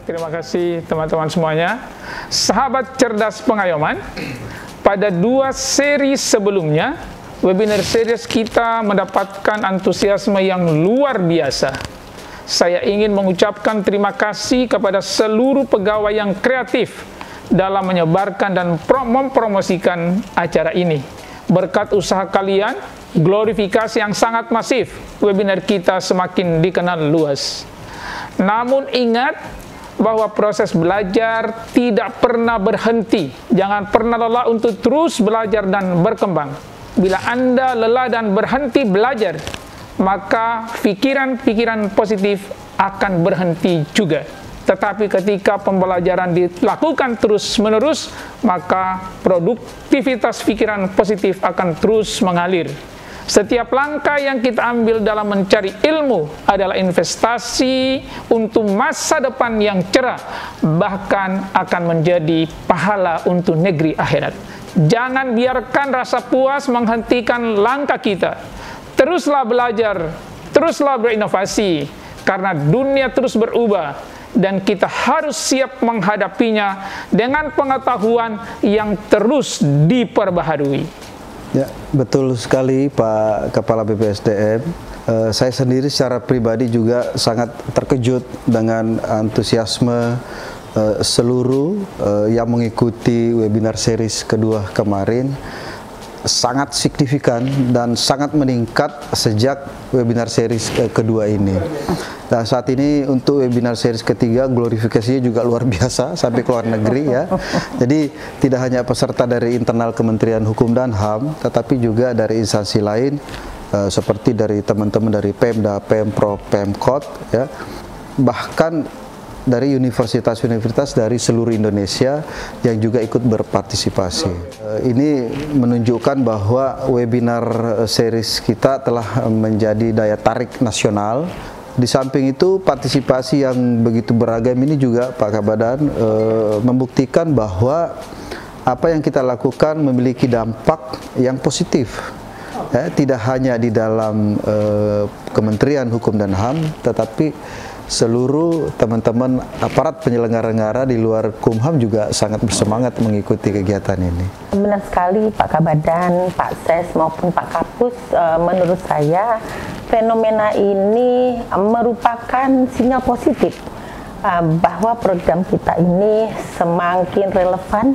Terima kasih teman-teman semuanya. Sahabat cerdas pengayoman, pada 2 seri sebelumnya, webinar series kita mendapatkan antusiasme yang luar biasa. Saya ingin mengucapkan terima kasih kepada seluruh pegawai yang kreatif dalam menyebarkan dan mempromosikan acara ini. Berkat usaha kalian, glorifikasi yang sangat masif, webinar kita semakin dikenal luas. Namun ingat bahwa proses belajar tidak pernah berhenti. Jangan pernah lelah untuk terus belajar dan berkembang. Bila Anda lelah dan berhenti belajar, maka pikiran-pikiran positif akan berhenti juga. Tetapi ketika pembelajaran dilakukan terus-menerus, maka produktivitas pikiran positif akan terus mengalir. Setiap langkah yang kita ambil dalam mencari ilmu adalah investasi untuk masa depan yang cerah, bahkan akan menjadi pahala untuk negeri akhirat. Jangan biarkan rasa puas menghentikan langkah kita. Teruslah belajar, teruslah berinovasi, karena dunia terus berubah, dan kita harus siap menghadapinya dengan pengetahuan yang terus diperbaharui. Ya, betul sekali Pak Kepala BPSDM. Saya sendiri secara pribadi juga sangat terkejut dengan antusiasme seluruh yang mengikuti webinar series kedua kemarin. Sangat signifikan dan sangat meningkat sejak webinar series kedua ini. Nah, saat ini untuk webinar series ketiga, glorifikasinya juga luar biasa sampai ke luar negeri ya. Jadi tidak hanya peserta dari internal Kementerian Hukum dan HAM, tetapi juga dari instansi lain seperti dari teman-teman dari Pemda, Pemprov, Pemkot ya. Bahkan dari universitas-universitas dari seluruh Indonesia yang juga ikut berpartisipasi. Ini menunjukkan bahwa webinar series kita telah menjadi daya tarik nasional. Di samping itu, partisipasi yang begitu beragam ini juga Pak Kabadan membuktikan bahwa apa yang kita lakukan memiliki dampak yang positif. Tidak hanya di dalam Kementerian Hukum dan HAM, tetapi seluruh teman-teman aparat penyelenggara negara di luar Kumham juga sangat bersemangat mengikuti kegiatan ini. Benar sekali Pak Kabadan, Pak Ses maupun Pak Kapus, menurut saya fenomena ini merupakan sinyal positif bahwa program kita ini semakin relevan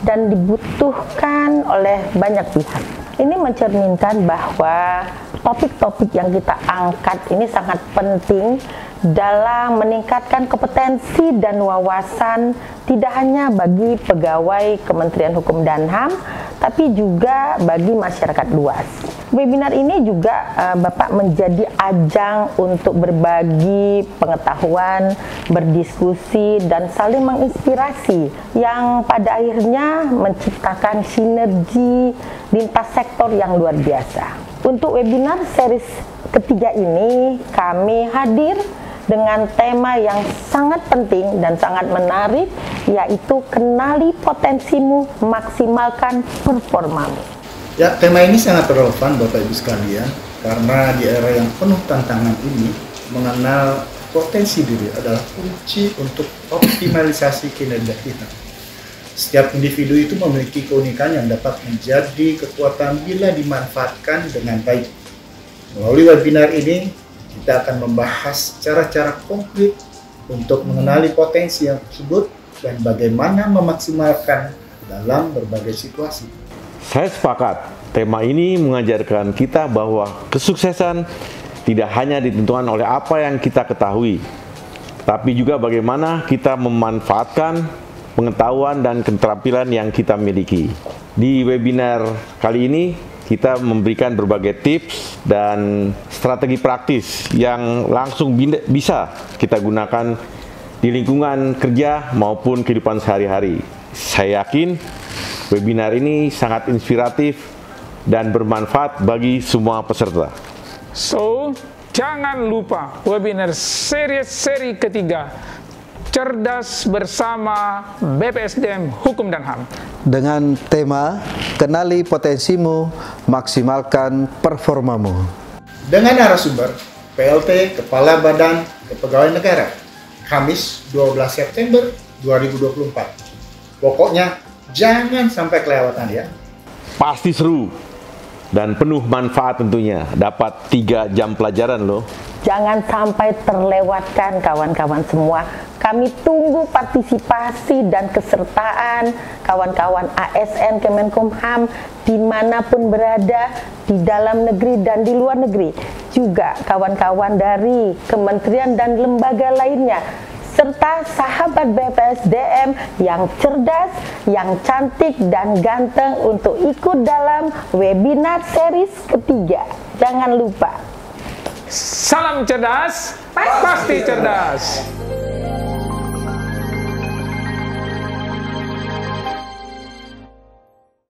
dan dibutuhkan oleh banyak pihak. Ini mencerminkan bahwa topik-topik yang kita angkat ini sangat penting dalam meningkatkan kompetensi dan wawasan tidak hanya bagi pegawai Kementerian Hukum dan HAM, tapi juga bagi masyarakat luas. Webinar ini juga Bapak menjadi ajang untuk berbagi pengetahuan, berdiskusi, dan saling menginspirasi yang pada akhirnya menciptakan sinergi lintas sektor yang luar biasa. Untuk webinar series ketiga ini kami hadir dengan tema yang sangat penting dan sangat menarik, yaitu kenali potensimu, maksimalkan performamu. Ya, tema ini sangat relevan Bapak Ibu sekalian, karena di era yang penuh tantangan ini, mengenal potensi diri adalah kunci untuk optimalisasi kinerja kita. Setiap individu itu memiliki keunikan yang dapat menjadi kekuatan bila dimanfaatkan dengan baik. Melalui webinar ini, kita akan membahas cara-cara konkret untuk mengenali potensi yang tersebut dan bagaimana memaksimalkan dalam berbagai situasi. Saya sepakat, tema ini mengajarkan kita bahwa kesuksesan tidak hanya ditentukan oleh apa yang kita ketahui, tapi juga bagaimana kita memanfaatkan pengetahuan dan keterampilan yang kita miliki. Di webinar kali ini, kita memberikan berbagai tips dan strategi praktis yang langsung bisa kita gunakan di lingkungan kerja maupun kehidupan sehari-hari. Saya yakin webinar ini sangat inspiratif dan bermanfaat bagi semua peserta. So, jangan lupa webinar seri ketiga, Cerdas Bersama BPSDM Hukum dan HAM. Dengan tema Kenali Potensimu, Maksimalkan Performamu. Dengan narasumber PLT Kepala Badan Kepegawaian Negara, Kamis 12 September 2024. Pokoknya jangan sampai kelewatan ya. Pasti seru dan penuh manfaat tentunya. Dapat 3 jam pelajaran loh. Jangan sampai terlewatkan kawan-kawan semua. Kami tunggu partisipasi dan kesertaan kawan-kawan ASN Kemenkumham dimanapun berada, di dalam negeri dan di luar negeri. Juga kawan-kawan dari kementerian dan lembaga lainnya, serta sahabat BPSDM yang cerdas, yang cantik dan ganteng untuk ikut dalam webinar series ketiga. Jangan lupa. Salam cerdas, pasti cerdas.